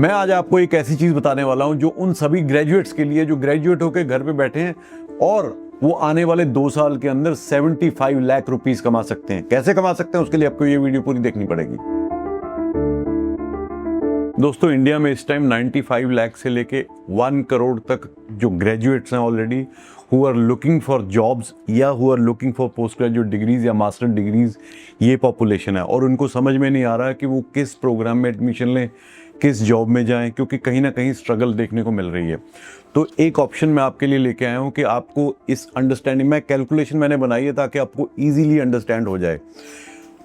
मैं आज आपको एक ऐसी चीज बताने वाला हूं जो उन सभी ग्रेजुएट्स के लिए जो ग्रेजुएट होकर घर पे बैठे हैं और वो आने वाले 2 साल के अंदर 75 लाख रुपीस कमा सकते हैं। कैसे कमा सकते हैं उसके लिए आपको ये वीडियो पूरी देखनी पड़ेगी। दोस्तों, इंडिया में इस टाइम 95 लाख से लेके 1 करोड़ तक जो ग्रेजुएट्स हैं already, who are looking for jobs या who are looking for post graduate degrees या मास्टर डिग्रीज, ये पॉपुलेशन है। और उनको समझ में नहीं आ रहा है कि वो किस प्रोग्राम में एडमिशन लें, किस जॉब में जाएं, क्योंकि कहीं ना कहीं स्ट्रगल देखने को मिल रही है। तो एक ऑप्शन मैं आपके लिए लेके आया हूं कि आपको इस अंडरस्टैंडिंग में कैलकुलेशन मैंने बनाई है ताकि आपको ईजिली अंडरस्टैंड हो जाए।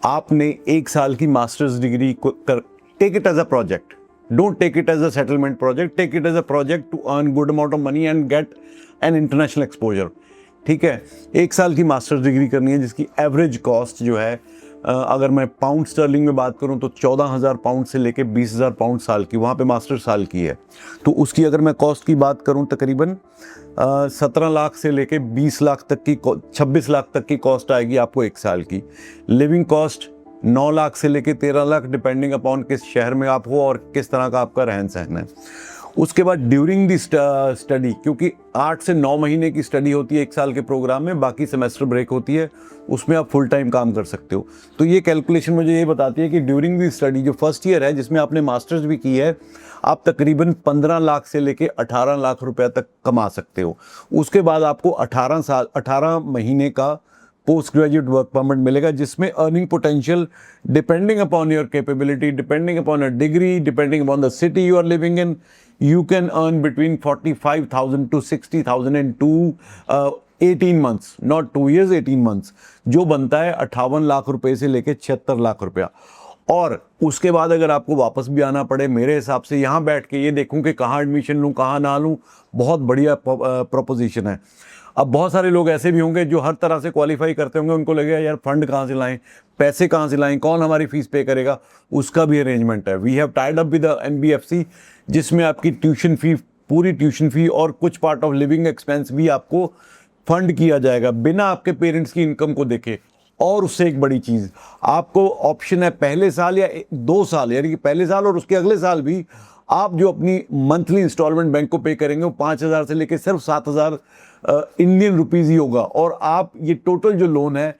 आपने 1 साल की मास्टर्स डिग्री को take it as a project, don't take it as a settlement project, take it as a project to earn good amount of money and get an international exposure. ठीक है, 1 साल की मास्टर्स डिग्री करनी है जिसकी average cost जो है, अगर मैं पाउंड स्टर्लिंग में बात करूं तो 14,000 पाउंड से लेके 20,000 पाउंड साल की, वहाँ पे मास्टर साल की है। तो उसकी अगर मैं कॉस्ट की बात करूं तकरीबन 17 लाख से लेके 20 लाख तक की, 26 लाख तक की कॉस्ट आएगी आपको 1 साल की। लिविंग कॉस्ट 9 लाख से लेके 13 लाख, डिपेंडिंग अपॉन किस शहर में आप हो और किस तरह का आपका रहन सहन है। उसके बाद ड्यूरिंग दी स्टडी, क्योंकि 8 से 9 महीने की स्टडी होती है 1 साल के प्रोग्राम में, बाकी सेमेस्टर ब्रेक होती है, उसमें आप फुल टाइम काम कर सकते हो। तो ये कैलकुलेशन मुझे ये बताती है कि ड्यूरिंग दी स्टडी जो फर्स्ट ईयर है जिसमें आपने मास्टर्स भी की है, आप तकरीबन 15 लाख से लेके 18 लाख रुपया तक कमा सकते हो। उसके बाद आपको 18 महीने का पोस्ट ग्रेजुएट वर्क परमिट मिलेगा, जिसमें earning potential depending upon your capability, depending upon your degree, depending upon the city you are living in, you can earn between 45,000 to 60,000 in 18 months, not 2 years, 18 months, जो बनता है 58 लाख रुपए से लेके 76 लाख रुपया। और उसके बाद अगर आपको वापस भी आना पड़े, मेरे हिसाब से यहाँ बैठ के ये देखूं कि कहाँ एडमिशन लूँ कहाँ ना लूँ, बहुत बढ़िया प्रोपोजिशन है। अब बहुत सारे लोग ऐसे भी होंगे जो हर तरह से क्वालिफाई करते होंगे, उनको लगेगा यार फंड कहाँ से लाएं, पैसे कहाँ से लाएं, कौन हमारी फीस पे करेगा, उसका भी अरेंजमेंट है। We have tied up with NBFC, जिसमें आपकी ट्यूशन फी, पूरी ट्यूशन फी और कुछ पार्ट ऑफ लिविंग एक्सपेंस भी आपको फंड किया जाएगा बिना आपके पेरेंट्स की इनकम को देखे। और उससे एक बड़ी चीज़, आपको ऑप्शन है पहले साल या 2 साल, यानी कि पहले साल और उसके अगले साल भी आप जो अपनी मंथली इंस्टॉलमेंट बैंक को पे करेंगे वो 5,000 से लेके सिर्फ 7,000 इंडियन रुपीज़ ही होगा। और आप ये टोटल जो लोन है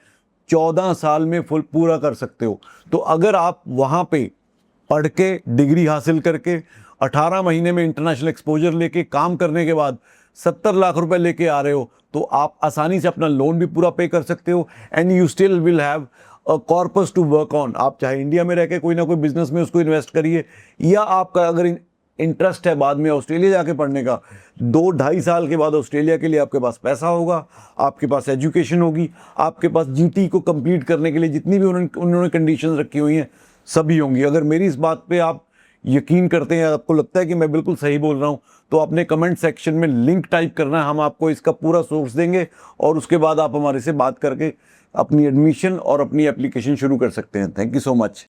14 साल में फुल पूरा कर सकते हो। तो अगर आप वहाँ पे पढ़ के डिग्री हासिल करके 18 महीने में इंटरनेशनल एक्सपोजर लेके काम करने के बाद 70 लाख रुपए लेके आ रहे हो, तो आप आसानी से अपना लोन भी पूरा पे कर सकते हो and you still will have a corpus to work on. आप चाहे इंडिया में रह के कोई ना कोई बिजनेस में उसको इन्वेस्ट करिए, या आपका अगर इंटरेस्ट है बाद में ऑस्ट्रेलिया जाके पढ़ने का, 2-2.5 साल के बाद ऑस्ट्रेलिया के लिए आपके पास पैसा होगा, आपके पास एजुकेशन होगी, आपके पास GT को कंप्लीट करने के लिए जितनी भी उन्होंने कंडीशंस रखी हुई हैं सभी होंगी। अगर मेरी इस बात पे आप यकीन करते हैं, आपको लगता है कि मैं बिल्कुल सही बोल रहा हूं, तो अपने कमेंट सेक्शन में लिंक टाइप करना है, हम आपको इसका पूरा सोर्स देंगे और उसके बाद आप हमारे से बात करके अपनी एडमिशन और अपनी एप्लीकेशन शुरू कर सकते हैं। Thank you so much.